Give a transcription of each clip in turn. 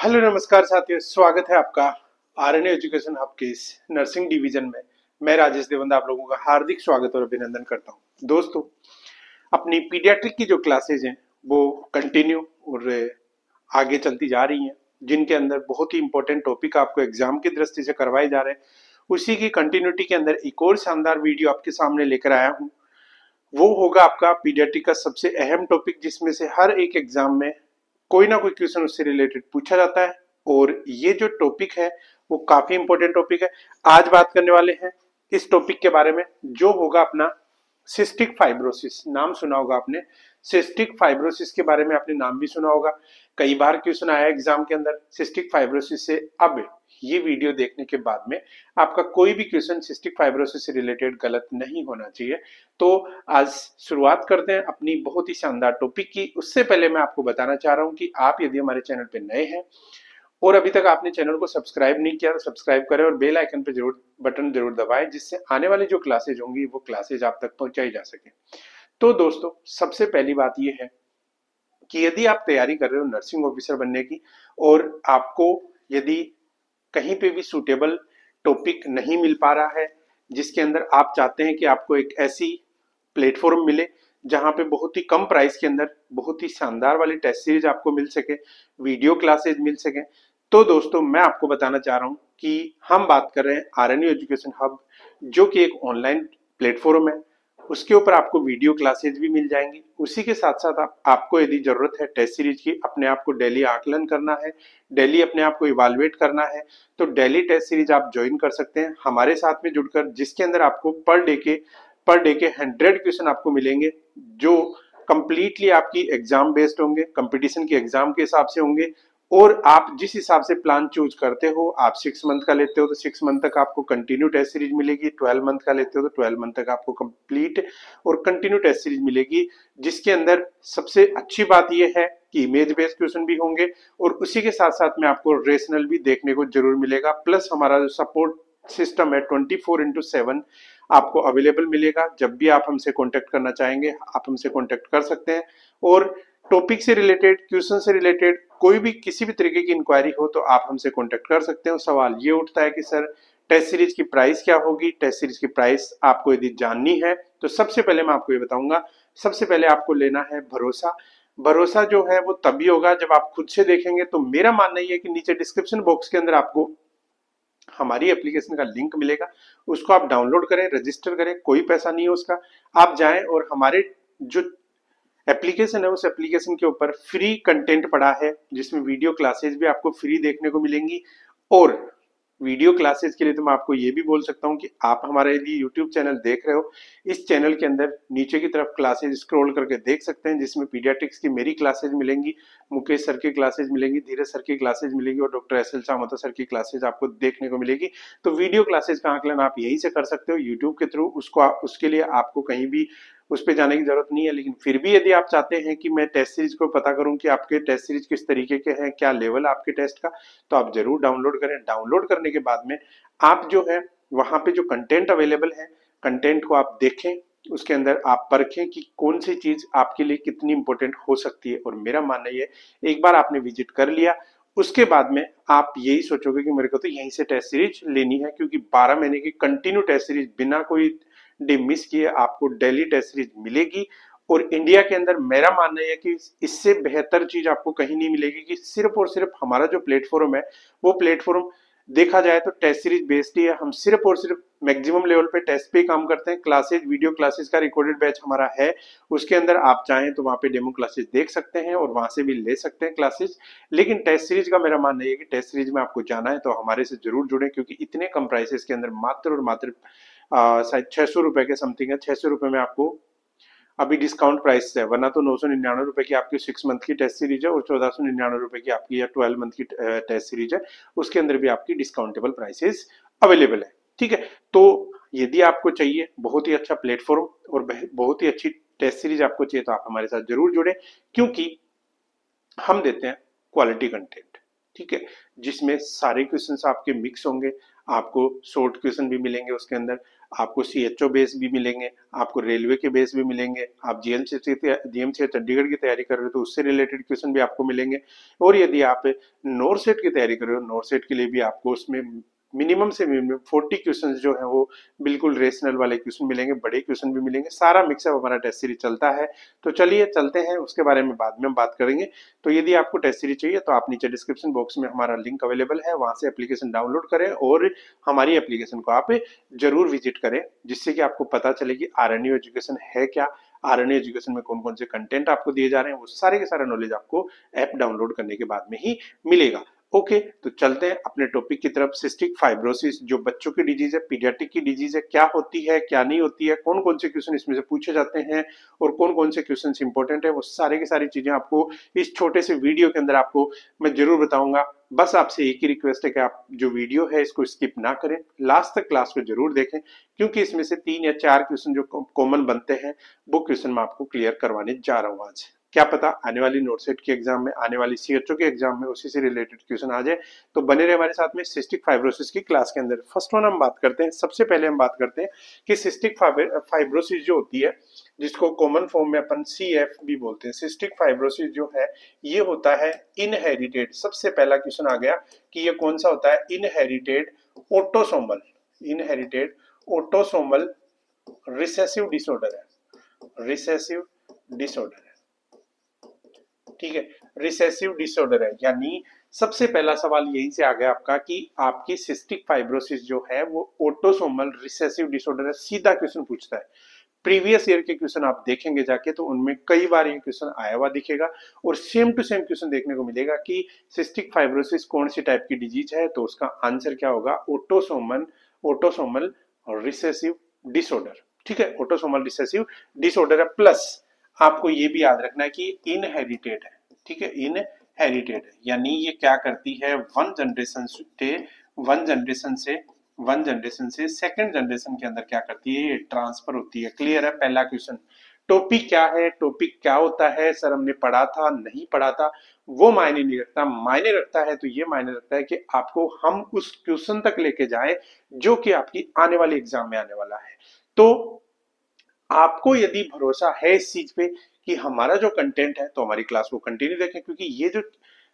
Hello नमस्कार साथियों, स्वागत है आपका आरएनए एजुकेशन हब के इस नर्सिंग डिवीजन में। मैं राजेश देवंद आप लोगों का हार्दिक स्वागत और अभिनंदन करता हूं। दोस्तों, अपनी पीडियाट्रिक की जो क्लासेज हैं वो कंटिन्यू और आगे चलती जा रही हैं, जिनके अंदर बहुत ही इंपॉर्टेंट टॉपिक आपको एग्जाम की दृष्टि से करवाए जा रहे हैं। उसी की कंटिन्यूटी के अंदर एक और शानदार वीडियो आपके सामने लेकर आया हूं। वो होगा आपका पीडियाट्रिक का सबसे अहम टॉपिक, जिसमें से हर एक एग्जाम में कोई ना कोई क्वेश्चन उससे रिलेटेड पूछा जाता है। और ये जो टॉपिक है वो काफी इंपॉर्टेंट टॉपिक है। आज बात करने वाले हैं इस टॉपिक के बारे में, जो होगा अपना सिस्टिक फाइब्रोसिस। नाम सुना होगा आपने, सिस्टिक फाइब्रोसिस के बारे में आपने नाम भी सुना होगा। कई बार क्वेश्चन आया एग्जाम के अंदर सिस्टिक फाइब्रोसिस से। अब ये वीडियो देखने के बाद में आपका कोई भी क्वेश्चन सिस्टिक फाइब्रोसिस से रिलेटेड गलत नहीं होना चाहिए। तो आज शुरुआत करते हैं अपनी बहुत ही शानदार टॉपिक की। उससे पहले मैं आपको बताना चाह रहा हूं कि आप यदि हमारे चैनल पे नए हैं और अभी तक आपने चैनल को सब्सक्राइब नहीं किया तो सब्सक्राइब करें और बेल आइकन पे जरूर बटन जरूर दबाएं, जिससे आने वाली जो क्लासेज होंगी वो क्लासेज आप तक पहुंचाई जा सके। तो दोस्तों, सबसे पहली बात ये है कि यदि आप तैयारी कर रहे हो नर्सिंग ऑफिसर बनने की और आपको यदि कहीं पे भी सूटेबल टॉपिक नहीं मिल पा रहा है, जिसके अंदर आप चाहते हैं कि आपको एक ऐसी प्लेटफॉर्म मिले जहां पे बहुत ही कम प्राइस के अंदर बहुत ही शानदार वाली टेस्ट सीरीज आपको मिल सके, वीडियो क्लासेज मिल सके, तो दोस्तों मैं आपको बताना चाह रहा हूं कि हम बात कर रहे हैं आरएनयू एजुकेशन हब, जो कि एक ऑनलाइन प्लेटफॉर्म है। उसके ऊपर आपको वीडियो क्लासेज भी मिल जाएंगी। उसी के साथ साथ आपको यदि जरूरत है टेस्ट सीरीज की, अपने आप को डेली आकलन करना है, डेली अपने आप को इवालुएट करना है, तो डेली टेस्ट सीरीज आप ज्वाइन कर सकते हैं हमारे साथ में जुड़कर, जिसके अंदर आपको पर डे के 100 क्वेश्चन आपको मिलेंगे, जो कंप्लीटली आपकी एग्जाम बेस्ड होंगे, कंपटीशन की एग्जाम के हिसाब से होंगे। और आप जिस हिसाब से प्लान चूज करते हो, आप 6 मंथ का लेते हो तो 6 मंथ तक आपको कंटिन्यू टेस्ट सीरीज मिलेगी, 12 मंथ का लेते हो तो 12 मंथ तक आपको कंप्लीट और कंटिन्यू टेस्ट सीरीज मिलेगी। जिसके अंदर सबसे अच्छी बात यह है कि इमेज बेस्ड क्वेश्चन भी होंगे और उसी के साथ साथ में आपको रेशनल भी देखने को जरूर मिलेगा। प्लस हमारा जो सपोर्ट सिस्टम है 24/7 आपको अवेलेबल मिलेगा। जब भी आप हमसे कांटेक्ट करना चाहेंगे आप हमसे कांटेक्ट कर सकते हैं। और टॉपिक से रिलेटेड, क्वेश्चन से रिलेटेड कोई भी किसी भी तरीके की इंक्वायरी हो तो आप हमसे कांटेक्ट कर सकते हैं। सवाल ये उठता है कि सर टेस्ट सीरीज की प्राइस क्या होगी। टेस्ट सीरीज की प्राइस आपको यदि जाननी है तो सबसे पहले मैं आपको ये बताऊंगा, सबसे पहले आपको लेना है भरोसा। भरोसा जो है वो तभी होगा जब आप खुद से देखेंगे। तो मेरा मानना ये है कि नीचे डिस्क्रिप्शन बॉक्स के अंदर आपको हमारी एप्लीकेशन का लिंक मिलेगा, उसको आप डाउनलोड करें, रजिस्टर करें, कोई पैसा नहीं है उसका। आप जाएं और हमारे जो एप्लीकेशन है उस एप्लीकेशन के ऊपर फ्री कंटेंट पड़ा है, जिसमें वीडियो क्लासेस भी आपको फ्री देखने को मिलेंगी। और वीडियो क्लासेस के लिए तो मैं आपको ये भी बोल सकता हूँ कि आप हमारा यदि यूट्यूब चैनल देख रहे हो, इस चैनल के अंदर नीचे की तरफ क्लासेज स्क्रॉल करके देख सकते हैं, जिसमें पीडियाट्रिक्स की मेरी क्लासेज मिलेंगी, मुकेश सर की क्लासेज मिलेंगी, धीरज सर की क्लासेज मिलेगी और डॉक्टर एस एल चामोता सर की क्लासेज आपको देखने को मिलेगी। तो वीडियो क्लासेज का आकलन आप यहीं से कर सकते हो यूट्यूब के थ्रू। उसके लिए आपको कहीं भी उस पर जाने की जरूरत नहीं है। लेकिन फिर भी यदि आप चाहते हैं कि मैं टेस्ट सीरीज को पता करूं कि आपके टेस्ट सीरीज किस तरीके के हैं, क्या लेवल आपके टेस्ट का, तो आप जरूर डाउनलोड करें। डाउनलोड करने के बाद में आप जो है वहां पे जो कंटेंट अवेलेबल है, कंटेंट को आप देखें, उसके अंदर आप परखें कि कौन सी चीज आपके लिए कितनी इंपॉर्टेंट हो सकती है। और मेरा मानना ये, एक बार आपने विजिट कर लिया उसके बाद में आप यही सोचोगे कि मेरे को तो यहीं से टेस्ट सीरीज लेनी है, क्योंकि 12 महीने की कंटिन्यू टेस्ट सीरीज बिना कोई डे मिस किए आपको डेली टेस्ट सीरीज मिलेगी। और इंडिया के अंदर मेरा मानना है कि इससे बेहतर चीज आपको कहीं नहीं मिलेगी, कि सिर्फ और सिर्फ हमारा जो प्लेटफॉर्म है वो प्लेटफॉर्म देखा जाए तो टेस्ट सीरीज बेस्ड ही है। हम सिर्फ और सिर्फ मैक्सिमम लेवल पे टेस्ट पे काम करते हैं। क्लासेज, वीडियो क्लासेस का रिकॉर्डेड बैच हमारा है, उसके अंदर आप चाहें तो वहां पे डेमो क्लासेस देख सकते हैं और वहां से भी ले सकते हैं क्लासेस। लेकिन टेस्ट सीरीज का मेरा मानना है कि टेस्ट सीरीज में आपको जाना है तो हमारे से जरूर जुड़े, क्योंकि इतने कम प्राइसेस के अंदर मात्र और मात्र शायद 600 रुपए के समथिंग है। 600 रुपए में आपको अभी डिस्काउंट प्राइस है, वरना तो 999 रुपए की आपकी 6 मंथ की टेस्ट सीरीज है और 1499 रुपए की आपकी या 12 मंथ की टेस्ट सीरीज है। उसके अंदर भी आपकी डिस्काउंटेबल प्राइसेस अवेलेबल है। ठीक है, तो यदि आपको चाहिए बहुत ही अच्छा प्लेटफॉर्म और बहुत ही अच्छी टेस्ट सीरीज आपको चाहिए तो आप हमारे साथ जरूर जुड़े, क्योंकि हम देते हैं क्वालिटी कंटेंट। ठीक है, जिसमें सारे क्वेश्चंस आपके मिक्स होंगे, आपको शॉर्ट क्वेश्चन भी मिलेंगे उसके अंदर, आपको CHO बेस भी मिलेंगे, आपको रेलवे के बेस भी मिलेंगे, आप GMC चंडीगढ़ की तैयारी कर रहे हो तो उससे रिलेटेड क्वेश्चन भी आपको मिलेंगे। और यदि आप नॉर्सेट की तैयारी कर रहे हो, नॉर्सेट के लिए भी आपको उसमें मिनिमम से मिनिमम 40 क्वेश्चन जो है वो बिल्कुल रेशनल वाले क्वेश्चन मिलेंगे, बड़े क्वेश्चन भी मिलेंगे, सारा मिक्सअप हमारा टेस्ट सीरीज चलता है। तो चलिए चलते हैं, उसके बारे में बाद में हम बात करेंगे। तो यदि आपको टेस्ट सीरीज चाहिए तो आप नीचे डिस्क्रिप्शन बॉक्स में हमारा लिंक अवेलेबल है, वहां से एप्लीकेशन डाउनलोड करें और हमारी एप्लीकेशन को आप जरूर विजिट करें, जिससे कि आपको पता चले कि आरएनयू एजुकेशन है क्या, आरएनयू एजुकेशन में कौन कौन से कंटेंट आपको दिए जा रहे हैं, वो सारे के सारा नॉलेज आपको ऐप डाउनलोड करने के बाद में ही मिलेगा। ओके, तो चलते हैं अपने टॉपिक की तरफ। सिस्टिक फाइब्रोसिस जो बच्चों की डिजीज है, पीडियाट्रिक की डिजीज है, क्या होती है क्या नहीं होती है, कौन कौन से क्वेश्चन इसमें से पूछे जाते हैं और कौन कौन से क्वेश्चन इंपॉर्टेंट है, वो सारे की सारी चीजें आपको इस छोटे से वीडियो के अंदर आपको मैं जरूर बताऊंगा। बस आपसे एक ही रिक्वेस्ट है कि आप जो वीडियो है इसको स्किप ना करें, लास्ट तक क्लास को जरूर देखें, क्योंकि इसमें से 3 या 4 क्वेश्चन जो कॉमन बनते हैं वो क्वेश्चन मैं आपको क्लियर करवाने जा रहा हूँ आज। क्या पता आने वाली नोटसेट की एग्जाम में, आने वाली CHO के एग्जाम में उसी से रिलेटेड क्वेश्चन आ जाए। तो बने रहे हमारे साथ में सिस्टिक फाइब्रोसिस की क्लास के अंदर। फर्स्ट वन हम बात करते हैं, सबसे पहले हम बात करते हैं कि सिस्टिक फाइब्रोसिस जो होती है, जिसको कॉमन फॉर्म में अपन CF भी बोलते हैं, सिस्टिक फाइब्रोसिस जो है ये होता है इनहेरिटेड। सबसे पहला क्वेश्चन आ गया कि ये कौन सा होता है, inherited autosomal, inherited autosomal recessive disorder है, रिसेसिव डिसऑर्डर है, ठीक है, रिसेसिव डिसऑर्डर है। यानी सबसे पहला सवाल यहीं से आ गया आपका कि आपकी सिस्टिक फाइब्रोसिस जो है वो ऑटोसोमल रिसेसिव डिसऑर्डर है, सीधा क्वेश्चन पूछता है। प्रीवियस ईयर के क्वेश्चन आप देखेंगे जाके तो उनमें कई बार ये क्वेश्चन आया हुआ दिखेगा और सेम टू सेम क्वेश्चन देखने को मिलेगा कि सिस्टिक फाइब्रोसिस कौन सी टाइप की डिजीज है, तो उसका आंसर क्या होगा, ऑटोसोमल रिसेसिव डिसऑर्डर, ठीक है, ऑटोसोमल रिसेसिव डिसऑर्डर है। प्लस आपको ये भी याद रखना है कि इनहेरिटेड है, ठीक है, इनहेरिटेड है, यानी ये क्या करती है, वन जनरेशन से सेकंड जनरेशन के अंदर क्या करती है, ये ट्रांसफर होती है। क्लियर है पहला क्वेश्चन। टॉपिक क्या है, टॉपिक क्या होता है, सर हमने पढ़ा था नहीं पढ़ा था वो मायने नहीं रखता, मायने रखता है तो ये मायने रखता है कि आपको हम उस क्वेश्चन तक लेके जाएं जो कि आपकी आने वाले एग्जाम में आने वाला है। तो आपको यदि भरोसा है इस चीज पे कि हमारा जो कंटेंट है, तो हमारी क्लास को कंटिन्यू देखें, क्योंकि ये जो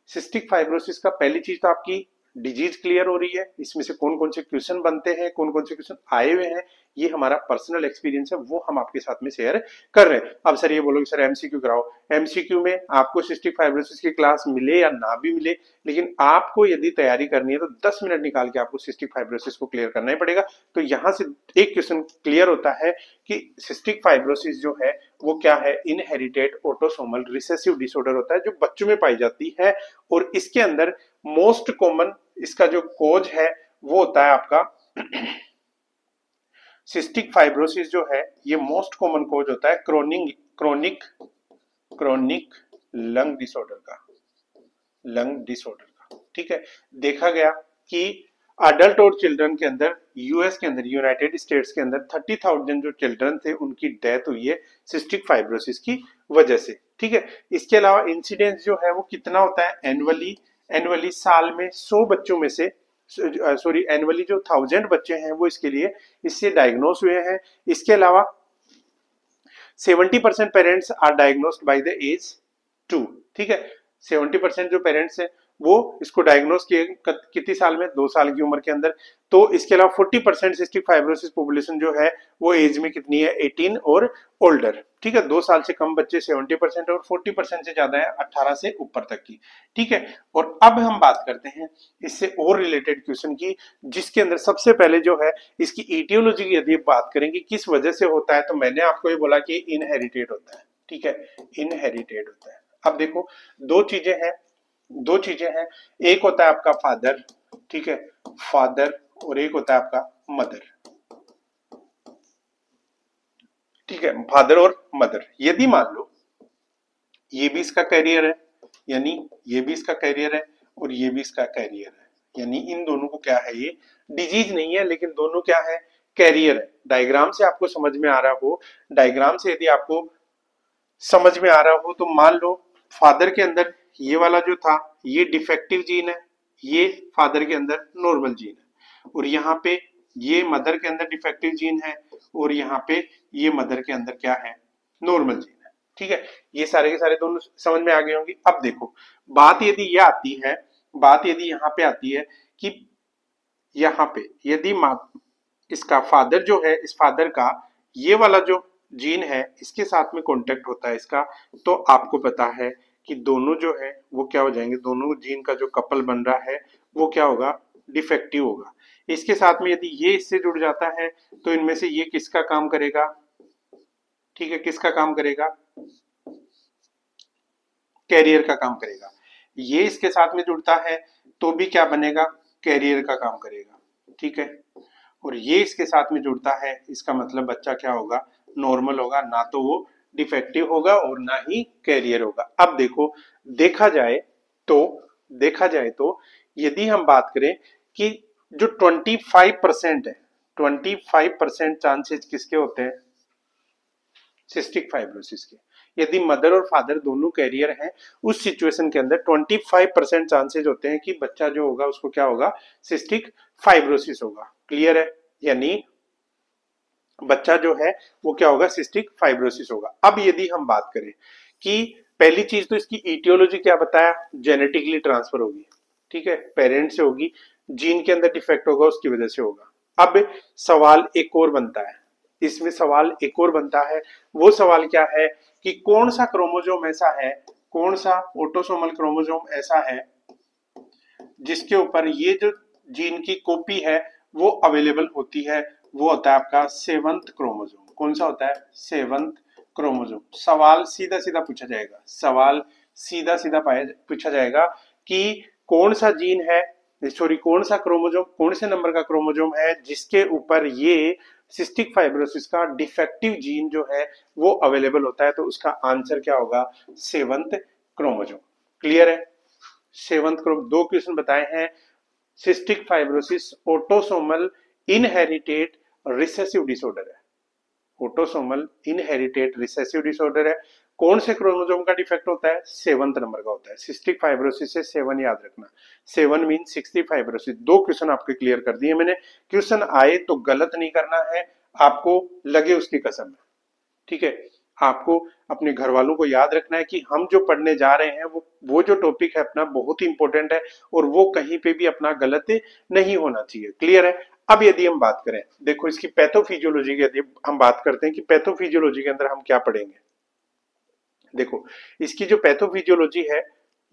सिस्टिक फाइब्रोसिस का पहली चीज तो आपकी डिजीज क्लियर हो रही है, इसमें से कौन कौन से क्वेश्चन बनते हैं, कौन कौन से क्वेश्चन आए हुए हैं, ये हमारा पर्सनल एक्सपीरियंस है, वो हम आपके साथ में शेयर कर रहे हैं। अब सर ये बोलोगे सर MCQ कराओ, MCQ में आपको सिस्टिक फाइब्रोसिस की क्लास मिले या ना भी मिले, लेकिन आपको यदि तैयारी करनी है तो 10 मिनट निकाल के आपको सिस्टिक फाइब्रोसिस को क्लियर करना ही पड़ेगा। तो यहां से एक क्वेश्चन क्लियर होता है कि सिस्टिक फाइब्रोसिस जो है वो क्या है, इनहेरिटेड ऑटोसोमल रिसेसिव डिसऑर्डर होता है जो बच्चों में पाई जाती है। और इसके अंदर मोस्ट कॉमन इसका जो कोज है वो होता है आपका सिस्टिक फाइब्रोसिस जो है ये मोस्ट कॉमन कोज होता है क्रोनिक लंग डिसऑर्डर का, ठीक है। देखा गया कि अडल्ट और चिल्ड्रन के अंदर, यूएस के अंदर, यूनाइटेड स्टेट्स के अंदर 30,000 जो चिल्ड्रन थे उनकी डेथ हुई है सिस्टिक फाइब्रोसिस की वजह से, ठीक है। इसके अलावा इंसिडेंस जो है वो कितना होता है, एनुअली साल में 100 बच्चों में से, सॉरी एनुअली जो 1000 बच्चे हैं वो इसके लिए इससे डायग्नोस हुए हैं। इसके अलावा 70% parents are diagnosed by the age 2, ठीक है, 70% जो पेरेंट्स हैं वो इसको डायग्नोस किए कितनी साल में, 2 साल की उम्र के अंदर। तो इसके अलावा 40% सिस्टिक फाइब्रोसिस पॉपुलेशन जो है वो एज में कितनी है, 18 और ओल्डर, ठीक है, 2 साल से कम बच्चे 70% और 40% से ज्यादा है 18 से ऊपर तक की, ठीक है। और अब हम बात करते हैं इससे और रिलेटेड क्वेश्चन की, जिसके अंदर सबसे पहले जो है इसकी इटियोलॉजी की यदि बात करेंगे किस वजह से होता है, तो मैंने आपको ये बोला कि इनहेरिटेड होता है, ठीक है, इनहेरिटेड होता है। अब देखो दो चीजें हैं, एक होता है आपका फादर, ठीक है, फादर, और एक होता है आपका मदर, ठीक है, फादर और मदर। यदि मान लो ये भी इसका कैरियर है, यानी ये भी इसका कैरियर है और ये भी इसका कैरियर है, यानी इन दोनों को क्या है, ये डिजीज नहीं है लेकिन दोनों क्या है, कैरियर है। डायग्राम से आपको समझ में आ रहा हो, डायग्राम से यदि आपको समझ में आ रहा हो तो मान लो फादर के अंदर ये वाला जो था ये डिफेक्टिव जीन है, ये फादर के अंदर नॉर्मल जीन है, और यहाँ पे ये मदर के अंदर डिफेक्टिव जीन है और यहाँ पे ये मदर के अंदर क्या है, नॉर्मल जीन है। ठीक है, ये सारे के सारे दोनों समझ में आ गए होंगे। अब देखो बात यदि ये आती है, बात यदि यहाँ पे आती है कि यहाँ पे यदि इसका फादर जो है, इस फादर का ये वाला जो जीन है इसके साथ में कॉन्टेक्ट होता है इसका, तो आपको पता है कि दोनों जो है वो क्या हो जाएंगे, दोनों जीन का जो कपल बन रहा है वो क्या होगा, डिफेक्टिव होगा। इसके साथ में यदि ये इससे जुड़ जाता है तो इनमें से ये किसका काम करेगा, ठीक है, किसका काम करेगा, कैरियर का काम करेगा। ये इसके साथ में जुड़ता है तो भी क्या बनेगा, कैरियर का काम करेगा। ठीक है, और ये इसके साथ में जुड़ता है, इसका मतलब बच्चा क्या होगा, नॉर्मल होगा, ना तो वो डिफेक्टिव होगा और ना ही कैरियर होगा। अब देखो देखा जाए तो यदि हम बात करें कि जो 25% है, 25% चांसेस किसके होते हैं, सिस्टिक फाइब्रोसिस के। यदि मदर और फादर दोनों कैरियर हैं उस सिचुएशन के अंदर 25% चांसेस होते हैं कि बच्चा जो होगा उसको क्या होगा, सिस्टिक फाइब्रोसिस होगा। क्लियर है, यानी बच्चा जो है वो क्या होगा, सिस्टिक फाइब्रोसिस होगा। अब यदि हम बात करें कि पहली चीज तो इसकी इटियोलॉजी क्या बताया, जेनेटिकली ट्रांसफर होगी। ठीक है, पेरेंट से होगी, जीन के अंदर डिफेक्ट होगा उसकी वजह से होगा। अब सवाल एक और बनता है, इसमें सवाल एक और बनता है, वो सवाल क्या है कि कौन सा क्रोमोजोम ऐसा है, कौन सा ऑटोसोमल क्रोमोजोम ऐसा है जिसके ऊपर ये जो जीन की कॉपी है वो अवेलेबल होती है, वो होता है आपका 7th क्रोमोजोम। कौन सा होता है, 7th क्रोमोजोम। सवाल सीधा सीधा पूछा जाएगा, सवाल सीधा सीधा पूछा जाएगा कि कौन सा जीन है, सॉरी कौन सा क्रोमोजोम, कौन से नंबर का क्रोमोजोम है जिसके ऊपर ये सिस्टिक फाइब्रोसिस का डिफेक्टिव जीन जो है वो अवेलेबल होता है, तो उसका आंसर क्या होगा, 7th क्रोमोजोम। क्लियर है, 7th क्रोमोजोम। दो क्वेश्चन बताए हैं, cystic fibrosis autosomal inherited recessive disorder है, ऑटोसोमल इनहेरिटेड रिसेसिव डिसऑर्डर है। कौन से क्रोमोसोम का डिफेक्ट होता है, 7th नंबर का होता है। सिस्टिक फाइब्रोसिस से 7 याद रखना, 7 मीन सिस्टिक फाइब्रोसिस। दो क्वेश्चन आपके क्लियर कर दिए मैंने, क्वेश्चन आए तो गलत नहीं करना है, आपको लगे उसकी कसम है। ठीक है, आपको अपने घर वालों को याद रखना है कि हम जो पढ़ने जा रहे हैं वो जो टॉपिक है अपना बहुत ही इंपॉर्टेंट है और वो कहीं पे भी अपना गलत नहीं होना चाहिए। क्लियर है। अब यदि हम बात करें, देखो इसकी पैथोफिजियोलॉजी की यदि हम बात करते हैं कि पैथोफिजियोलॉजी के अंदर हम क्या पढ़ेंगे, देखो इसकी जो पैथोफिजियोलॉजी है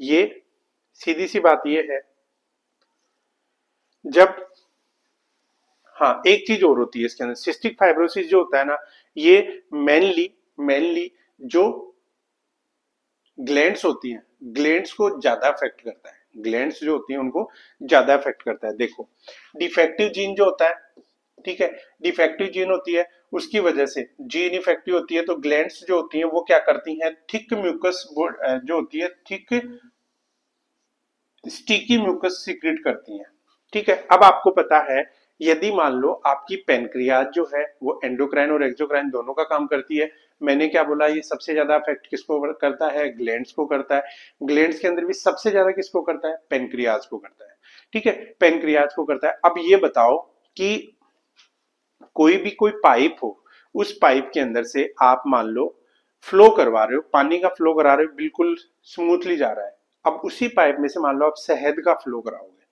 ये सीधी सी बात ये है, जब हाँ एक चीज और होती है इसके अंदर, सिस्टिक फाइब्रोसिस जो होता है ना, ये मेनली जो ग्लैंड्स होती हैं, ग्लैंड्स को ज्यादा अफेक्ट करता है, ग्लैंड्स जो होती हैं उनको ज्यादा अफेक्ट करता है। देखो डिफेक्टिव जीन जो होता है, ठीक है, डिफेक्टिव जीन होती है उसकी वजह से जीन इफेक्टिव होती है, तो ग्लैंड्स जो होती हैं वो क्या करती हैं, थिक म्यूकस जो होती है, थिक स्टिकी म्यूकस सीक्रेट करती हैं। ठीक है, अब आपको पता है यदि मान लो आपकी पेनक्रियाज जो है वो एंडोक्राइन और एक्सोक्राइन दोनों का काम करती है, मैंने क्या बोला, ये सबसे ज्यादा अफेक्ट किसको करता है, ग्लैंड्स को करता है। ग्लैंड्स के अंदर भी सबसे ज्यादा किसको करता है, पेनक्रियाज को करता है। ठीक है, पेनक्रियाज को करता है। अब ये बताओ कि कोई भी कोई पाइप हो, उस पाइप के अंदर से आप मान लो फ्लो करवा रहे हो, पानी का फ्लो करा रहे हो, बिल्कुल स्मूथली जा रहा है। अब उसी पाइप में से मान लो आप शहद का फ्लो कराओगे,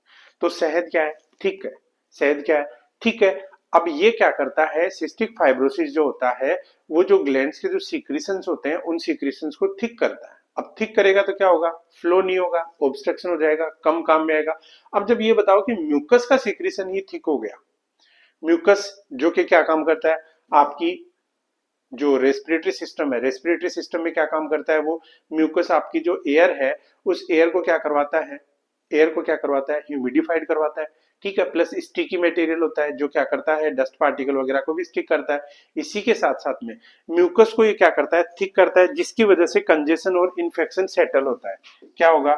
तो शहद क्या है, ठीक है, शहद क्या है, ठीक है। अब ये क्या करता है, सिस्टिक फाइब्रोसिस जो होता है वो जो ग्लैंड्स के जो सीक्रेशंस होते हैं उन सीक्रेशंस को थिक करता है। अब थिक करेगा तो क्या होगा, फ्लो नहीं होगा, ऑब्स्ट्रक्शन हो जाएगा, कम काम में आएगा। अब जब ये बताओ कि म्यूकस का सीक्रेशन ही थिक हो गया, म्यूकस जो कि क्या काम करता है, आपकी जो रेस्पिरेटरी सिस्टम है, रेस्पिरेटरी सिस्टम में क्या काम करता है, वो म्यूकस आपकी जो एयर है उस एयर को क्या करवाता है, एयर को क्या करवाता है, ह्यूमिडिफाइड करवाता है। ठीक है, प्लस स्टिकी मटेरियल होता है जो क्या करता है, डस्ट पार्टिकल वगैरह को भी स्टिक करता है। इसी के साथ साथ में म्यूकस को ये क्या करता है, थिक करता है, जिसकी वजह से कंजेशन और इन्फेक्शन सेटल होता है। क्या होगा,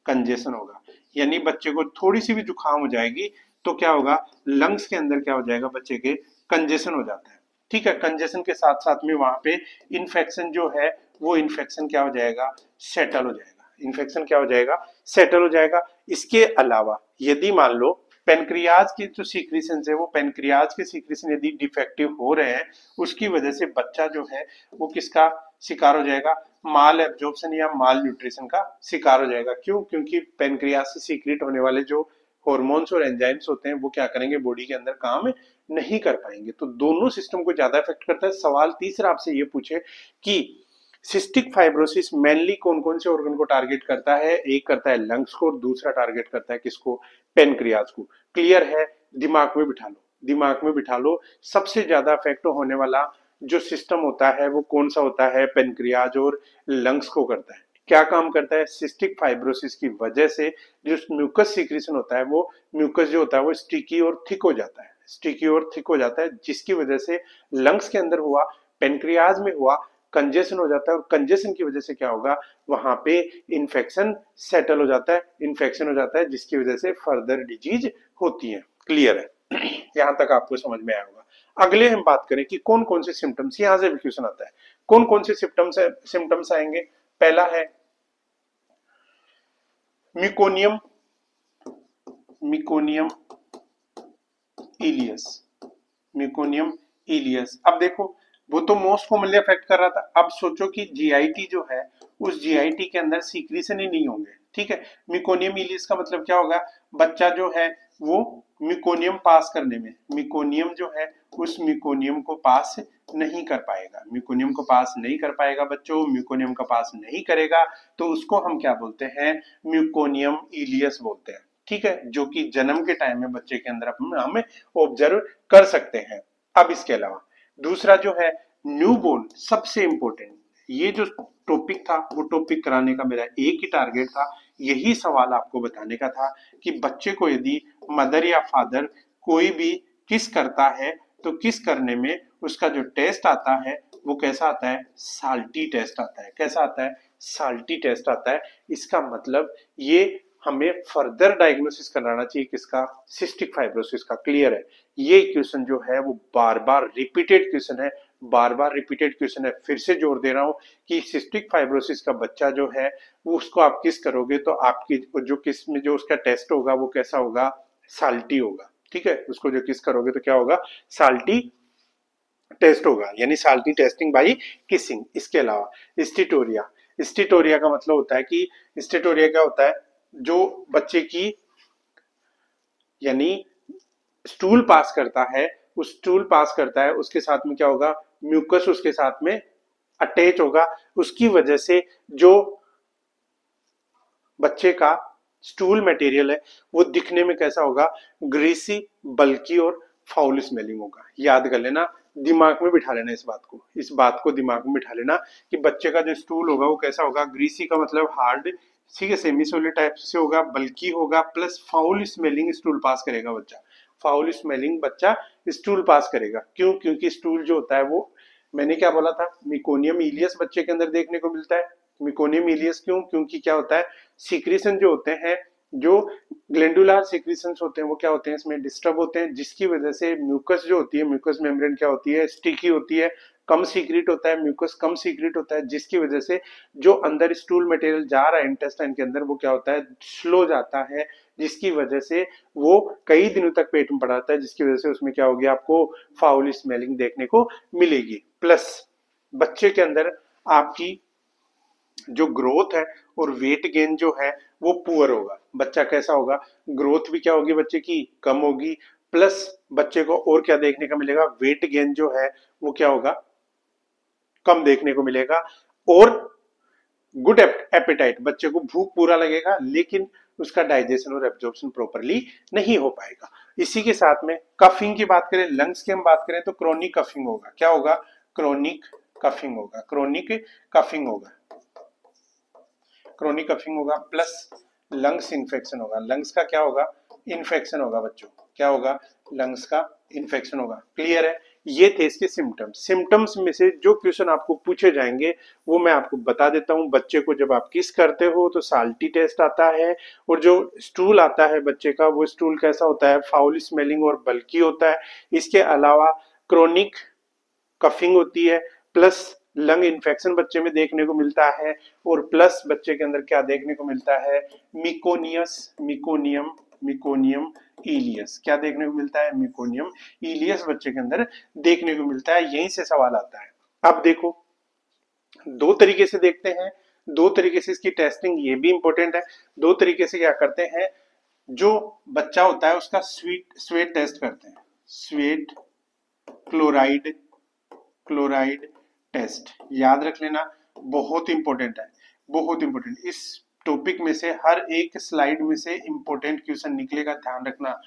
कंजेशन होगा, यानी बच्चे को थोड़ी सी भी जुकाम हो जाएगी तो क्या होगा, लंग्स के अंदर क्या हो जाएगा, बच्चे के कंजेशन हो जाता है। ठीक है, कंजेशन के साथ साथ में वहां पे इन्फेक्शन जो है वो इन्फेक्शन क्या हो जाएगा, सेटल हो जाएगा, इन्फेक्शन क्या हो जाएगा, सेटल हो जाएगा। इसके अलावा यदि मान लो पेनक्रियाज के जो सीक्रेशन है वो पेनक्रियाज के सीक्रेशन यदि डिफेक्टिव हो रहे हैं उसकी वजह से बच्चा जो है वो किसका शिकार हो जाएगा, माल एब्जॉर्प्शन या माल न्यूट्रिशन का शिकार हो जाएगा। क्यों? क्योंकि पेनक्रियाज से सीक्रेट होने वाले जो हॉर्मोन्स और एंजाइम्स होते हैं वो क्या करेंगे, बॉडी के अंदर काम नहीं कर पाएंगे। तो दोनों सिस्टम को ज्यादा इफेक्ट करता है। सवाल तीसरा आपसे ये पूछे कि सिस्टिक फाइब्रोसिस मेनली कौन कौन से ऑर्गन को टारगेट करता है, एक करता है लंग्स को और दूसरा टारगेट करता है किसको, पेनक्रियाज को। क्लियर है? दिमाग में बिठा लो, दिमाग में बिठा लो। सबसे ज्यादा इफेक्ट होने वाला जो सिस्टम होता है वो कौन सा होता है, पेनक्रियाज और लंग्स को करता है। क्या काम करता है, सिस्टिक फाइब्रोसिस की वजह से जो म्यूकस सीक्रेशन होता है वो म्यूकस जो होता है वो स्टिकी और थिक हो जाता है, स्टिकी और थिक हो जाता है, जिसकी वजह से लंग्स के अंदर हुआ, पेनक्रियाज में हुआ, कंजेशन हो जाता है। और कंजेशन की वजह से क्या होगा, वहां पे इन्फेक्शन सेटल हो जाता है, इन्फेक्शन हो जाता है, जिसकी वजह से फर्दर डिजीज होती है। क्लियर है? यहां तक आपको समझ में आया होगा। अगले हम बात करें कि कौन कौन से सिम्टम्स, यहां से भी क्वेश्चन आता है, कौन कौन से सिम्टम्स आएंगे। पहला है म्यूकोनियम, म्यूकोनियम इलियस, म्यूकोनियम इलियस। अब देखो वो तो मोस्ट कॉमनली अफेक्ट कर रहा था। अब सोचो कि जीआईटी जो है उस जीआईटी के अंदर सीक्रेशन ही नहीं होंगे, ठीक है। म्यूकोनियम इलियस का मतलब क्या होगा, बच्चा जो है वो म्यूकोनियम पास करने में, म्यूकोनियम जो है उस म्यूकोनियम को पास नहीं कर पाएगा, म्यूकोनियम को पास नहीं कर पाएगा बच्चों, म्यूकोनियम का पास नहीं करेगा तो उसको हम क्या बोलते हैं, म्यूकोनियम इलियस बोलते हैं, ठीक है। जो कि जन्म के टाइम में बच्चे के अंदर हमें ऑब्जर्व कर सकते हैं। अब इसके अलावा दूसरा जो है न्यूबॉर्न, सबसे इंपॉर्टेंट, ये जो टॉपिक था वो टॉपिक कराने का मेरा एक ही टारगेट था, यही सवाल आपको बताने का था कि बच्चे को यदि मदर या फादर कोई भी किस करता है तो किस करने में उसका जो टेस्ट आता है वो कैसा आता है, साल्टी टेस्ट आता है। कैसा आता है, साल्टी टेस्ट आता है। इसका मतलब ये हमें फर्दर डायग्नोसिस कराना चाहिए किसका, सिस्टिक फाइब्रोसिस का। क्लियर है? ये क्वेश्चन जो है वो बार बार रिपीटेड क्वेश्चन है, बार बार रिपीटेड क्वेश्चन है। फिर से जोर दे रहा हूं कि सिस्टिक फाइब्रोसिस का बच्चा जो है वो उसको आप किस करोगे तो आपकी जो किस में जो उसका टेस्ट होगा वो कैसा होगा, साल्टी होगा, ठीक है। उसको जो किस करोगे तो क्या होगा, साल्टी टेस्ट होगा, यानी साल्टी टेस्टिंग बाई किसिंग। इसके अलावा स्टिटोरिया, स्टिटोरिया का मतलब होता है कि स्टिटोरिया क्या होता है, जो बच्चे की यानी स्टूल पास करता है, उस स्टूल पास करता है उसके साथ में क्या होगा, म्यूकस उसके साथ में अटैच होगा, उसकी वजह से जो बच्चे का स्टूल मटेरियल है वो दिखने में कैसा होगा, ग्रीसी, बल्की और फाउल स्मेलिंग होगा। याद कर लेना, दिमाग में बिठा लेना इस बात को, इस बात को दिमाग में बिठा लेना कि बच्चे का जो स्टूल होगा वो कैसा होगा, ग्रीसी का मतलब हार्ड, ठीक है, सेमी सॉलिड टाइप से होगा, बल्की होगा, plus foul smelling stool pass करेगा बच्चा, फाउल स्मेलिंग बच्चा स्टूल पास करेगा। क्यों? क्योंकि स्टूल जो होता है वो, मैंने क्या बोला था, मिकोनियम इलियस बच्चे के अंदर देखने को मिलता है। मिकोनियम इलियस क्यों? क्योंकि क्या होता है, सीक्रेशन जो होते हैं, जो ग्लैंडुलर सीक्रेशंस होते हैं वो क्या होते हैं, इसमें डिस्टर्ब होते हैं, जिसकी वजह से म्यूकस जो होती है, म्यूकस मेम्ब्रेन क्या होती है, स्टिकी होती है, कम सीक्रेट होता है, म्यूकस कम सीक्रेट होता है, जिसकी वजह से जो अंदर स्टूल मटेरियल जा रहा है इंटेस्टाइन के अंदर वो क्या होता है, स्लो जाता है, जिसकी वजह से वो कई दिनों तक पेट में पड़ा रहता है, जिसकी वजह से उसमें क्या होगी, आपको फाउल स्मेलिंग देखने को मिलेगी। प्लस बच्चे के अंदर आपकी जो ग्रोथ है और वेट गेन जो है वो पुअर होगा, बच्चा कैसा होगा, ग्रोथ भी क्या होगी बच्चे की, कम होगी, प्लस बच्चे को और क्या देखने का मिलेगा, वेट गेन जो है वो क्या होगा, कम देखने को मिलेगा। और गुड एपेटाइट, बच्चे को भूख पूरा लगेगा लेकिन उसका डाइजेशन और एब्जॉर्प्शन प्रॉपरली नहीं हो पाएगा। इसी के साथ में कफिंग की बात करें, लंग्स की हम बात करें तो क्रोनिक कफिंग होगा। क्या होगा, क्रोनिक कफिंग होगा, क्रोनिक कफिंग होगा, क्रोनिक कफिंग होगा, प्लस लंग्स इन्फेक्शन होगा। लंग्स का क्या होगा, इन्फेक्शन होगा बच्चों, क्या होगा, लंग्स का इन्फेक्शन होगा। क्लियर है? ये थे इसके सिम्टम्स। सिम्टम्स में से जो क्वेश्चन आपको पूछे जाएंगे वो मैं आपको बता देता हूं। बच्चे को जब आप किस करते हो तो साल्टी टेस्ट आता है, और जो स्टूल आता है बच्चे का वो स्टूल कैसा होता है, फाउल स्मेलिंग और बल्की होता है। इसके अलावा क्रोनिक कफिंग होती है, प्लस लंग इन्फेक्शन बच्चे में देखने को मिलता है, और प्लस बच्चे के अंदर क्या देखने को मिलता है, मिकोनियस, मिकोनियम, मिकोनियम इलियस। क्या देखने को मिलता है? मेकोनियम इलियस बच्चे के अंदर देखने को मिलता है। यहीं से सवाल आता है। अब देखो, दो तरीके से देखते हैं, दो तरीके से इसकी टेस्टिंग, ये भी इंपॉर्टेंट है। दो तरीके से क्या करते हैं, जो बच्चा होता है उसका स्वेट टेस्ट करते हैं, स्वेट क्लोराइड, क्लोराइड टेस्ट। याद रख लेना, बहुत इंपॉर्टेंट है, बहुत इंपॉर्टेंट। इस टॉपिक में से हर एक स्लाइड में से इंपॉर्टेंट क्वेश्चन निकलेगा, ध्यान रखना।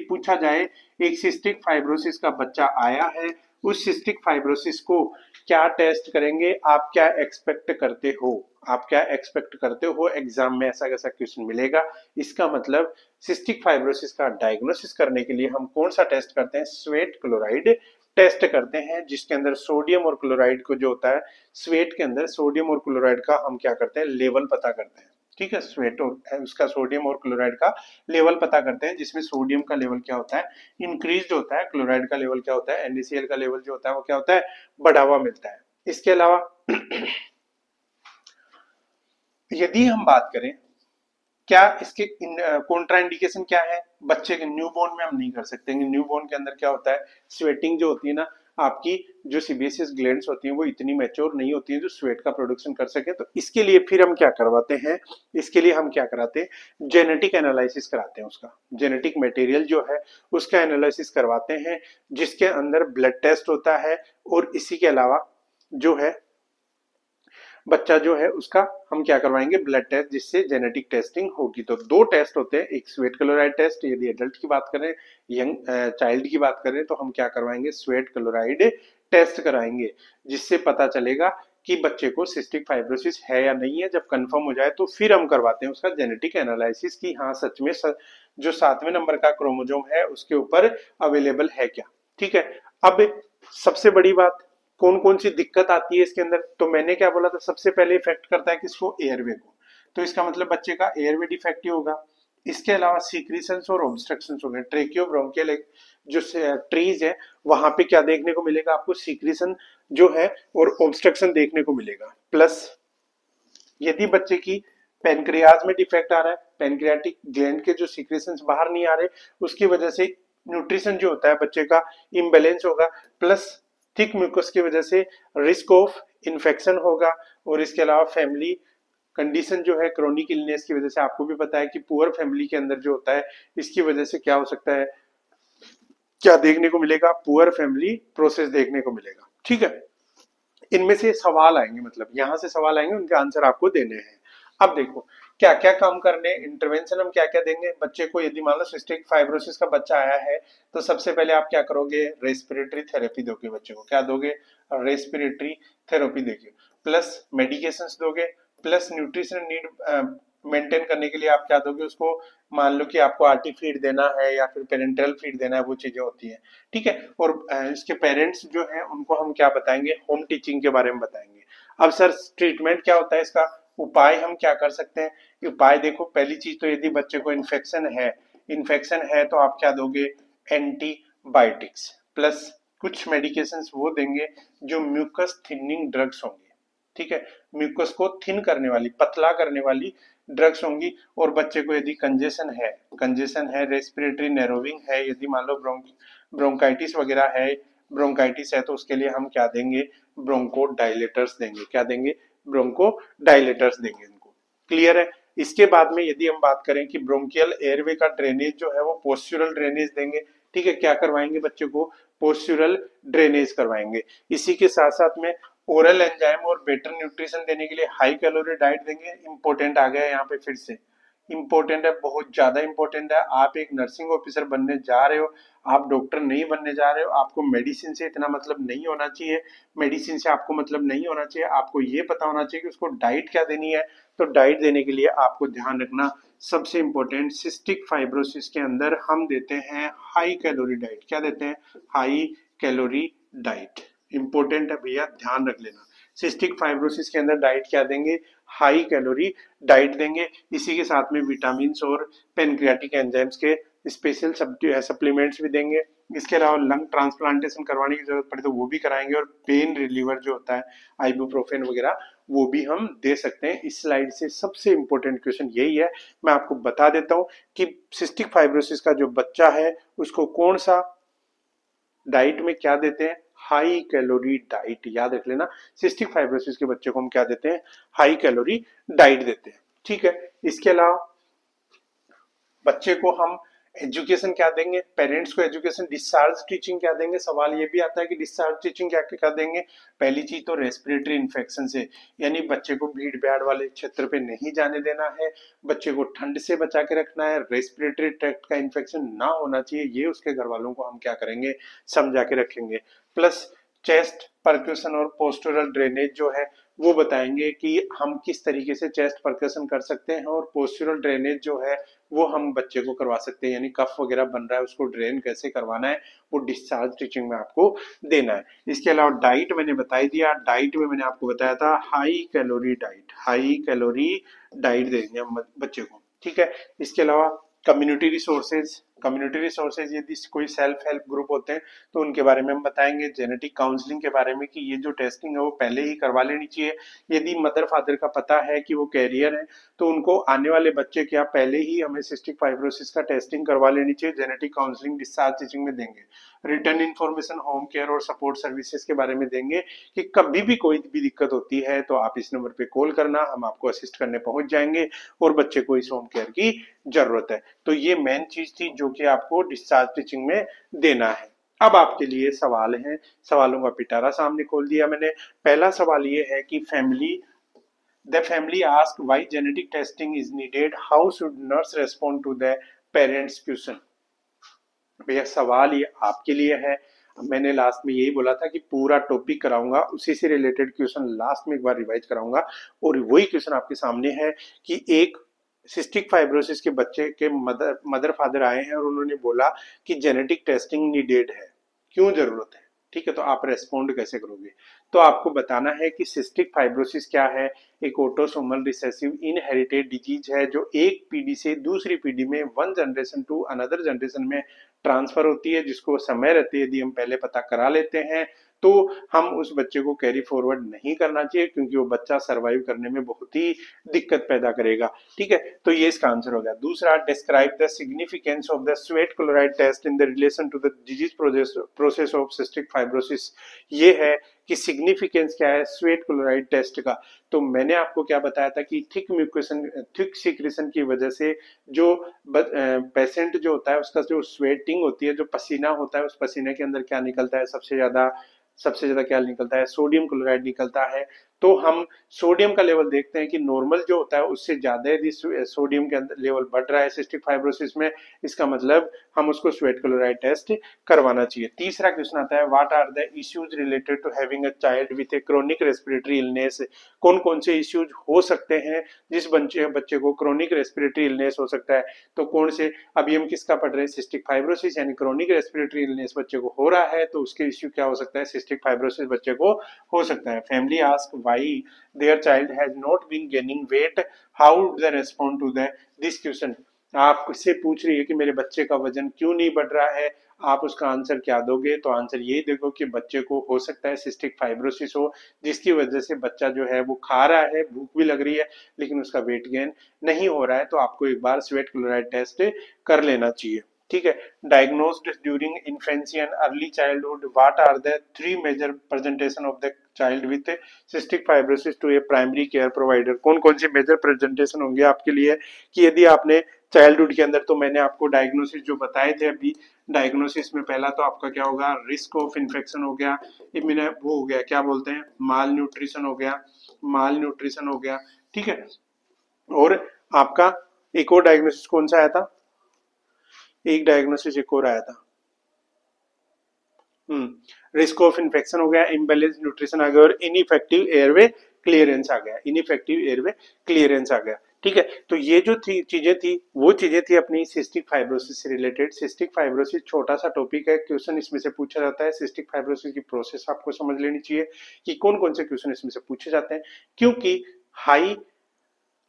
पूछा जाए, एक सिस्टिक फाइब्रोसिस का बच्चा आया है, उस सिस्टिक फाइब्रोसिस को क्या टेस्ट करेंगे, आप क्या एक्सपेक्ट करते हो, आप क्या एक्सपेक्ट करते हो एग्जाम में ऐसा कैसा क्वेश्चन मिलेगा। इसका मतलब सिस्टिक फाइब्रोसिस का डायग्नोसिस करने के लिए हम कौन सा टेस्ट करते हैं? स्वेट क्लोराइड टेस्ट करते हैं, जिसके अंदर सोडियम और क्लोराइड को जो होता है, स्वेट के अंदर सोडियम और क्लोराइड का हम क्या करते हैं? लेवल पता करते हैं। ठीक है, स्वेट और उसका सोडियम और क्लोराइड का लेवल पता करते हैं, जिसमें सोडियम का लेवल क्या होता है? इंक्रीज होता है। क्लोराइड का लेवल क्या होता है? NaCl का लेवल जो होता है वो क्या होता है? बढ़ा हुआ मिलता है। इसके अलावा यदि हम बात करें, क्या इसके कॉन्ट्राइंडिकेशन क्या है? बच्चे के न्यूबॉर्न में हम नहीं कर सकते। न्यूबॉर्न के अंदर क्या होता है? स्वेटिंग जो होती है ना, आपकी जो सीबेसियस ग्लैंड्स होती हैं वो इतनी मैच्योर नहीं होती हैं जो स्वेट का प्रोडक्शन कर सके। तो इसके लिए फिर हम क्या करवाते हैं? इसके लिए हम क्या कराते हैं? जेनेटिक एनालिसिस कराते हैं, उसका जेनेटिक मटेरियल जो है उसका एनालिसिस करवाते हैं, जिसके अंदर ब्लड टेस्ट होता है। और इसी के अलावा जो है बच्चा जो है उसका हम क्या करवाएंगे? ब्लड टेस्ट, जिससे जेनेटिक टेस्टिंग होगी। तो दो टेस्ट होते हैं, एक स्वेट क्लोराइड टेस्ट, यदि एडल्ट की बात करें, यंग चाइल्ड की बात करें तो हम क्या करवाएंगे? स्वेट क्लोराइड टेस्ट कराएंगे, जिससे पता चलेगा कि बच्चे को सिस्टिक फाइब्रोसिस है या नहीं है। जब कंफर्म हो जाए तो फिर हम करवाते हैं उसका जेनेटिक एनालिसिस कि हाँ सच में जो 7वें नंबर का क्रोमोजोम है उसके ऊपर अवेलेबल है क्या। ठीक है। अब सबसे बड़ी बात, कौन कौन सी दिक्कत आती है इसके अंदर? तो मैंने क्या बोला था, सबसे पहले इफेक्ट करता है किसको? एयरवे को। तो इसका मतलब बच्चे का एयरवे डिफेक्टिव होगा। इसके अलावा सीक्रीशंस और ऑब्स्ट्रक्शंस हो गए, ट्रेकियो ब्रोंकियल जो ट्रीज है वहां पे क्या देखने को मिलेगा आपको? सीक्रीशन जो है और ऑब्स्ट्रक्शन देखने को मिलेगा। प्लस यदि बच्चे की पेनक्रियाज में डिफेक्ट आ रहा है, पेनक्रियाटिक ग्लैंड के जो सीक्रेशंस बाहर नहीं आ रहे, उसकी वजह से न्यूट्रिशन जो होता है बच्चे का इम्बेलेंस होगा। प्लस थिक म्यूकस की वजह से रिस्क ऑफ इन्फेक्शन होगा। और इसके अलावा फैमिली कंडीशन जो है, क्रोनिक इलनेस की वजह से, आपको भी पता है कि पुअर फैमिली के अंदर जो होता है, इसकी वजह से क्या हो सकता है, क्या देखने को मिलेगा? पुअर फैमिली प्रोसेस देखने को मिलेगा। ठीक है, इनमें से सवाल आएंगे, मतलब यहां से सवाल आएंगे, उनके आंसर आपको देने हैं। अब देखो क्या क्या काम करने, इंटरवेंशन हम क्या क्या देंगे बच्चे को। यदि मान लो सिस्टिक फाइब्रोसिस का बच्चा आया है तो सबसे पहले आप क्या करोगे? रेस्पिरेटरी थेरेपी दोगे बच्चे को। क्या दोगे? रेस्पिरेटरी थेरेपी दोगे। प्लस मेडिकेशंस दोगे, प्लस न्यूट्रिशन नीड मेंटेन करने के लिए आप क्या दोगे उसको? मान लो कि आपको आरटी फीड देना है या फिर पेरेंटल फीड देना है, वो चीजें होती है। ठीक है। और इसके पेरेंट्स जो है उनको हम क्या बताएंगे? होम टीचिंग के बारे में बताएंगे। अब सर ट्रीटमेंट क्या होता है इसका? उपाय हम क्या कर सकते हैं? उपाय देखो, पहली चीज तो यदि बच्चे को इन्फेक्शन है तो आप क्या दोगे? एंटीबायोटिक्स। प्लस कुछ मेडिकेशंस वो देंगे जो म्यूकस थिनिंग ड्रग्स होंगे। ठीक है, म्यूकस को थिन करने वाली, पतला करने वाली ड्रग्स होंगी। और बच्चे को यदि कंजेशन है, रेस्पिरेटरी नैरोविंग है, यदि मान लो ब्रोंकाइटिस वगैरह है, ब्रोंकाइटिस है, तो उसके लिए हम क्या देंगे? ब्रोंको डायलेटर्स देंगे। क्या देंगे? ब्रोंको डायलेटर्स देंगे इनको। क्लियर है। इसके बाद में यदि हम बात करें कि ब्रोंकियल एयरवे का ड्रेनेज जो है वो पोस्चुरल ड्रेनेज देंगे। ठीक है, क्या करवाएंगे बच्चे को? पोस्चुरल ड्रेनेज करवाएंगे। इसी के साथ साथ में ओरल एंजाइम और बेटर न्यूट्रिशन देने के लिए हाई कैलोरी डाइट देंगे। इंपॉर्टेंट आ गया यहाँ पे, फिर से इंपॉर्टेंट है, बहुत ज्यादा इंपॉर्टेंट है। आप एक नर्सिंग ऑफिसर बनने जा रहे हो, आप डॉक्टर नहीं बनने जा रहे हो। आपको मेडिसिन से इतना मतलब नहीं होना चाहिए, मेडिसिन से आपको मतलब नहीं होना चाहिए। आपको ये पता होना चाहिए कि उसको डाइट क्या देनी है। तो डाइट देने के लिए आपको ध्यान रखना, सबसे इंपॉर्टेंट सिस्टिक फाइब्रोसिस के अंदर हम देते हैं हाई कैलोरी डाइट। क्या देते हैं? High calorie diet. इंपॉर्टेंट है भैया, ध्यान रख लेना। सिस्टिक फाइब्रोसिस के अंदर डाइट क्या देंगे? हाई कैलोरी डाइट देंगे। इसी के साथ में विटामिन और पेनक्रियाटिक एंजाइम्स के स्पेशल सप्लीमेंट्स भी देंगे, इसके अलावा लंग ट्रांसप्लांटेशन करवाने की जरूरत पड़े तो वो भी कराएंगे, और पेन रिलीवर जो होता है आइबुप्रोफेन वगैरह वो भी हम दे सकते हैं। इस स्लाइड से सबसे इंपॉर्टेंट क्वेश्चन यही है, मैं आपको बता देता हूं कि सिस्टिक फाइब्रोसिस का जो बच्चा है उसको कौन सा डाइट में क्या देते हैं, हाई कैलोरी डाइट, याद रख लेना। सिस्टिक फाइब्रोसिस के बच्चे को हम क्या देते हैं, हाई कैलोरी डाइट देते हैं, ठीक है। इसके अलावा बच्चे को हम एजुकेशन क्या देंगे, पेरेंट्स को एजुकेशन, डिस्चार्ज टीचिंग क्या देंगे, सवाल ये भी आता है कि डिस्चार्ज टीचिंग क्या क्या देंगे। पहली चीज तो रेस्पिरेटरी इन्फेक्शन से, यानी बच्चे को भीड़ भाड़ वाले क्षेत्र पे नहीं जाने देना है, बच्चे को ठंड से बचा के रखना है, रेस्पिरेटरी ट्रैक्ट का इन्फेक्शन ना होना चाहिए, ये उसके घर वालों को हम क्या करेंगे, समझा के रखेंगे। प्लस चेस्ट परक्यूशन और पोस्टुरल ड्रेनेज जो है वो बताएंगे कि हम किस तरीके से चेस्ट परक्यूशन कर सकते हैं, और पोस्टुरल ड्रेनेज जो है वो हम बच्चे को करवा सकते हैं, यानी कफ वगैरह बन रहा है उसको ड्रेन कैसे करवाना है वो डिस्चार्ज टीचिंग में आपको देना है। इसके अलावा डाइट मैंने बता ही दिया, डाइट में मैंने आपको बताया था high calorie diet, high calorie diet देंगे हम बच्चे को, ठीक है। इसके अलावा कम्युनिटी रिसोर्सेज, कम्युनिटी रिसोर्सेज यदि कोई सेल्फ हेल्प ग्रुप होते हैं तो उनके बारे में हम बताएंगे। जेनेटिक काउंसलिंग के बारे में कि ये जो टेस्टिंग है वो पहले ही करवा लेनी चाहिए, यदि मदर फादर का पता है कि वो कैरियर है तो उनको आने वाले बच्चे क्या पहले ही हमें सिस्टिक फाइब्रोसिस का टेस्टिंग करवा लेनी चाहिए, जेनेटिक काउंसलिंग डिस्चार्ज टीचिंग में देंगे। रिटर्न इन्फॉर्मेशन होम केयर और सपोर्ट सर्विसेज के बारे में देंगे कि कभी भी कोई भी दिक्कत होती है तो आप इस नंबर पे कॉल करना, हम आपको असिस्ट करने पहुंच जाएंगे, और बच्चे को इस होम केयर की जरूरत है। तो ये मेन चीज थी जो कि आपको डिस्चार्ज टीचिंग में देना है। अब आपके लिए सवाल हैं, सवालों का पिटारा सामने खोल दिया मैंने। पहला सवाल ये है कि the family asked why genetic testing is needed, how should nurse respond to the parents question। भैया सवाल ये आपके लिए है, मैंने लास्ट में यही बोला था कि पूरा टॉपिक कराऊंगा, उसी से रिलेटेड क्वेश्चन लास्ट में एक बार रिवाइज कराऊंगा, और वही क्वेश्चन आपके सामने है कि एक सिस्टिक फाइब्रोसिस के बच्चे के मदर फादर आए हैं और उन्होंने बोला कि जेनेटिक टेस्टिंग नीडेड है, क्यों जरूरत है, ठीक है। तो आप रेस्पॉन्ड कैसे करोगे, तो आपको बताना है कि सिस्टिक फाइब्रोसिस क्या है। एक ऑटोसोमल रिसेसिव इनहेरिटेड डिजीज है जो एक पीढ़ी से दूसरी पीढ़ी में, one generation to another generation में ट्रांसफर होती है, जिसको समय रहते यदि हम पहले पता करा लेते हैं तो हम उस बच्चे को कैरी फॉरवर्ड नहीं करना चाहिए, क्योंकि वो बच्चा सरवाइव करने में बहुत ही दिक्कत पैदा करेगा, ठीक है। तो ये इसका आंसर हो गया। दूसरा, describe the significance of the sweat chloride test in the relation to the disease process of cystic fibrosis. ये है कि सिग्निफिकेंस क्या है स्वेट क्लोराइड टेस्ट का। तो मैंने आपको क्या बताया था कि थिक सिक्रेशन की वजह से जो पेशेंट जो होता है उसका जो स्वेटिंग होती है, जो पसीना होता है, उस पसीने के अंदर क्या निकलता है, सबसे ज्यादा क्या निकलता है, सोडियम क्लोराइड निकलता है। तो हम सोडियम का लेवल देखते हैं कि नॉर्मल जो होता है उससे ज्यादा यदि सोडियम के अंदर लेवल बढ़ रहा है सिस्टिक फाइब्रोसिस में, इसका मतलब हम उसको स्वेट क्लोराइड टेस्ट करवाना चाहिए। तीसरा क्वेश्चन आता है, what are the issues related to having a child with a chronic respiratory illness. कौन कौन से इश्यूज हो सकते हैं जिस बच्चे को क्रोनिक रेस्पिरेटरी इलनेस हो सकता है। तो कौन से, अभी हम किसका पढ़ रहे हैं, सिस्टिक फाइब्रोसिस, यानी क्रोनिक रेस्पिरेटरी इलनेस बच्चे को हो रहा है तो उसके इश्यू क्या हो सकता है, सिस्टिक फाइब्रोसिस बच्चे को हो सकता है। Family ask why their child has not been gaining weight, how would they respond to this question. आपसे पूछ रही है कि मेरे बच्चे का वजन क्यों नहीं बढ़ रहा है, आप उसका आंसर क्या दोगे। तो आंसर यही देखो कि बच्चे को हो सकता है सिस्टिक फाइब्रोसिस हो, जिसकी वजह से बच्चा जो है वो खा रहा है, भूख भी लग रही है, लेकिन उसका वेट गेन नहीं हो रहा है। तो आपको एक बार स्वेट क्लोराइड टेस्ट कर लेना चाहिए, ठीक है। Diagnosed during infancy and early childhood, what are the three major presentation of the child with cystic fibrosis to a primary care provider. कौन कौन से मेजर प्रेजेंटेशन होंगे आपके लिए कि यदि आपने चाइल्डहुड के अंदर, तो मैंने आपको डायग्नोसिस जो बताए थे अभी, डायग्नोसिस में पहला तो आपका क्या होगा, रिस्क ऑफ इन्फेक्शन हो गया, इम्यूनो वो हो गया, क्या बोलते हैं, माल न्यूट्रिशन हो गया, माल न्यूट्रिशन हो गया, ठीक है। और आपका एक और डायग्नोसिस कौन सा आया था, एक डायग्नोसिस एक और आया था, रिस्क ऑफ इन्फेक्शन हो गया, इम्बैलेंस न्यूट्रिशन आ गया, और इनइफेक्टिव एयरवे क्लियरेंस आ गया, इनइफेक्टिव एयरवे क्लियरेंस आ गया, ठीक है। तो ये जो थी चीजें थी वो चीजें थी अपनी सिस्टिक फाइब्रोसिस से रिलेटेड। सिस्टिक फाइब्रोसिस छोटा सा टॉपिक है, क्वेश्चन इसमें से पूछा जाता है। सिस्टिक फाइब्रोसिस की प्रोसेस आपको समझ लेनी चाहिए कि कौन कौन से क्वेश्चन इसमें से पूछे जाते हैं, क्योंकि हाई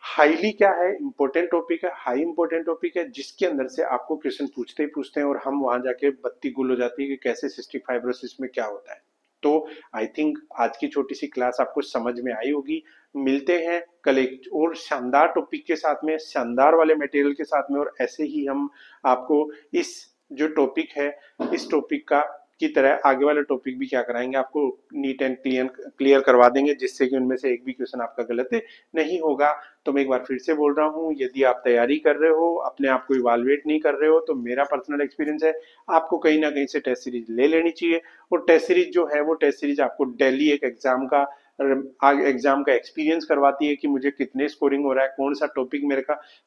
हाईली क्या है, इंपॉर्टेंट टॉपिक है, हाई इंपॉर्टेंट टॉपिक है, जिसके अंदर से आपको क्वेश्चन पूछते ही पूछते हैं और हम वहां जाके बत्ती गुल हो जाती है कि कैसे सिस्टिक फाइब्रोसिस में क्या होता है। तो आई थिंक आज की छोटी सी क्लास आपको समझ में आई होगी। मिलते हैं कल एक और शानदार टॉपिक के साथ में, शानदार वाले मटेरियल के साथ में, और ऐसे ही हम आपको इस जो टॉपिक है, इस टॉपिक का की तरह आगे वाले टॉपिक भी क्या कराएंगे, आपको नीट एंड क्लियर करवा देंगे, जिससे कि उनमें से एक भी क्वेश्चन आपका गलत नहीं होगा। तो मैं एक बार फिर से बोल रहा हूँ, यदि आप तैयारी कर रहे हो, अपने आप को इवालुएट नहीं कर रहे हो, तो मेरा पर्सनल एक्सपीरियंस है आपको कहीं ना कहीं से टेस्ट सीरीज ले लेनी चाहिए। और टेस्ट सीरीज जो है वो टेस्ट सीरीज आपको डेली एक एग्जाम का एक्सपीरियंस करवाती है कि मुझे कितने स्कोरिंग हो रहा है, कौन सा टॉपिक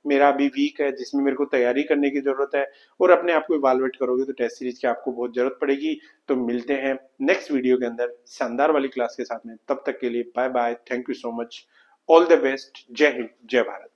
मेरा अभी वीक है जिसमें मेरे को तैयारी करने की जरूरत है। और अपने आप को इवालुएट करोगे तो टेस्ट सीरीज की आपको बहुत जरूरत पड़ेगी। तो मिलते हैं नेक्स्ट वीडियो के अंदर शानदार वाली क्लास के साथ में। तब तक के लिए bye bye, thank you so much, all the best, जय हिंद, जय भारत।